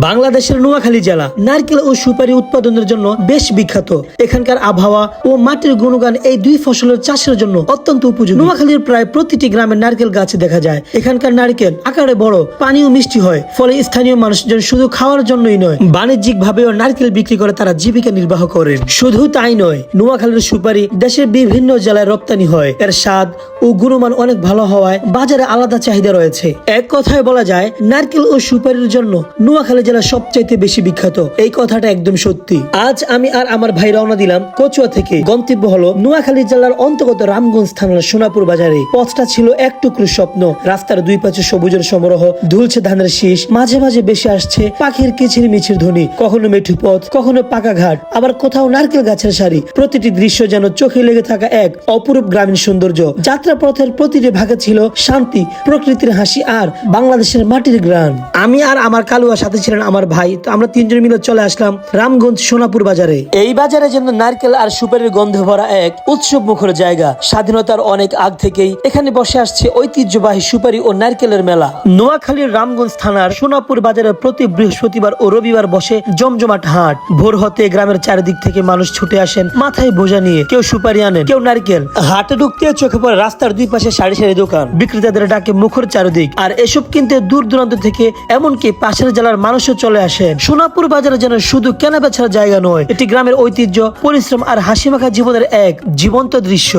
বাংলাদেশের নোয়াখালী জেলা নারকেল ও সুপারি উৎপাদনের জন্য বেশ বিখ্যাত। এখানকার আবহাওয়া ও মাটির গুণগান এই দুই ফসলের চাষের জন্য অত্যন্ত উপযোগী। নোয়াখালীর প্রায় প্রতিটি গ্রামে নারকেল গাছ দেখা যায়। এখানকার নারকেল আকারে বড়, পানিও মিষ্টি হয়, ফলে স্থানীয় মানুষজন শুধু খাওয়ার জন্যই নয়, বাণিজ্যিক ভাবেও নারকেল বিক্রি করে তারা জীবিকা নির্বাহ করেন। শুধু তাই নয়, নোয়াখালীর সুপারি দেশের বিভিন্ন জেলায় রপ্তানি হয়। এর স্বাদ ও গুণমান অনেক ভালো হওয়ায় বাজারে আলাদা চাহিদা রয়েছে। এক কথায় বলা যায়, নারকেল ও সুপারির জন্য নোয়াখালী জেলা সবচাইতে বেশি বিখ্যাত। এই কথাটা একদম সত্যি। আজ আমি আর আমার ভাই রওনা দিলাম কচুয়া থেকে। গন্তব্য হলো নোয়াখালী জেলার অন্তর্গত রামগঞ্জ থানার সোনাপুর বাজারে। পথটা ছিল এক টুকরো স্বপ্ন। রাস্তার দুই পাশে সবুজের সমারোহ, ধুলছে ধানের শীষ, মাঝে মাঝে বেশি আসছে পাখির কিচির মিচির ধ্বনি। কখনো মেঠু পথ, কখনো পাকা ঘাট, আবার কোথাও নারকেল গাছের সারি। প্রতিটি দৃশ্য যেন চোখে লেগে থাকা এক অপরূপ গ্রামীণ সৌন্দর্য। যাত্রা পথের প্রতিটি ভাগে ছিল শান্তি, প্রকৃতির হাসি আর বাংলাদেশের মাটির গ্রান। আমি আর আমার কালুয়া সাথে ছিলেন আমার ভাই। তো আমরা তিনজন মিলে চলে আসলাম রামগঞ্জ সোনাপুর বাজারে। এই বাজারে যেন নারকেল আর সুপারির গন্ধে ভরা এক উৎসব মুখর জায়গা। স্বাধীনতার অনেক আগ থেকেই এখানে বসে আসছে ঐতিহ্যবাহী সুপারি ও নারকেলের মেলা। নোয়াখালীর রামগঞ্জ থানার সোনাপুর বাজারে প্রতি বৃহস্পতিবার ও রবিবার বসে জমজমাট হাট। ভোর হতে গ্রামের চারিদিক থেকে মানুষ ছুটে আসেন মাথায় বোঝা নিয়ে। কেউ সুপারি আনেন, কেউ নারকেল। হাটে ঢুকতে চোখে পড়ে রাস্তার দুই পাশে সারি সারি দোকান। বিক্রেতাদের ডাকে মুখর চারিদিক। আর এসব কিনতে দূর দূরান্ত থেকে এমনকি পাশের জেলার মানুষও চলে আসেন। সোনাপুর বাজারে যেন শুধু কেনা বেচার জায়গা নয়, এটি গ্রামের ঐতিহ্য, পরিশ্রম আর হাসিমাখা জীবনের এক জীবন্ত দৃশ্য।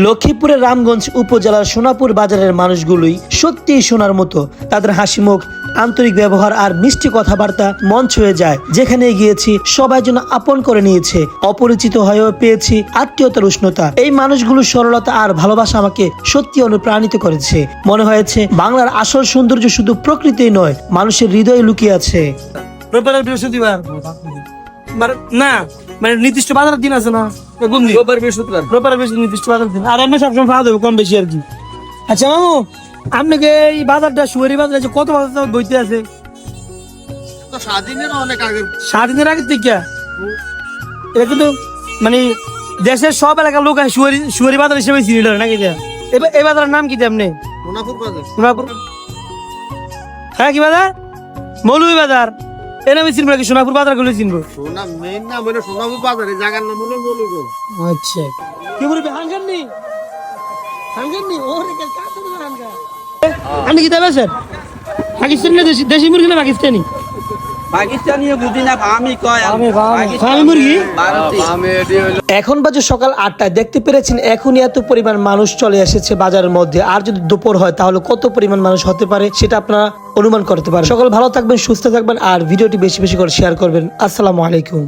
লক্ষ্মীপুরের রামগঞ্জ উপজেলার সোনাপুর বাজারের মানুষগুলোই সত্যি সোনার মতো। তাদের হাসিমুখ, আন্তরিক ব্যবহার আর মিষ্টি কথাবার্তা মন ছুঁয়ে যায়। যেখানে গিয়েছি সবাই যেন আপন করে নিয়েছে। অপরিচিত হয়েও পেয়েছি আত্মীয়তার উষ্ণতা। এই মানুষগুলোর সরলতা আর ভালোবাসা আমাকে সত্যি অনুপ্রাণিত করেছে। মনে হয়েছে বাংলার আসল সৌন্দর্য শুধু প্রকৃতি নয়, মানুষের হৃদয়ে লুকিয়ে আছে। বৃহস্পতিবার না, মানে নির্দিষ্ট বাজারের দিন আছে না, নির্দিষ্ট বাজার দিন। আর এমনি সবসময় খাওয়া দেবো কম বেশি আর কি। আচ্ছা মামু, আপনাকে এই বাজারটা সুয়ারি বাজার আছে কত বাজার বইতে আছে? 7 দিনের আগে থেকে এটা কিন্তু মানে দেশের সব এলাকার লোক সুয়ারি বাজার হিসেবে চিনিল নাকি? এই বাজারের নাম কি আপনি? সোনাপুর। হ্যাঁ, কি বাজার? মৌলভী বাজার। এর আমি চিনবো নাকি? সোনাপুর বাজার গুলো চিনবো। আচ্ছা, কি বলবি? আপনি কি দেবে স্যার? পাকিস্তানি না দেশি মুরগি না পাকিস্তানি? এখন বাজে সকাল 8টা। দেখতে পেরেছেন এখনই এত পরিমাণ মানুষ চলে এসেছে বাজারের মধ্যে। আর যদি দুপুর হয় তাহলে কত পরিমাণ মানুষ হতে পারে সেটা আপনারা অনুমান করতে পারেন। সকল ভালো থাকবেন, সুস্থ থাকবেন আর ভিডিওটি বেশি বেশি করে শেয়ার করবেন। আসসালামু আলাইকুম।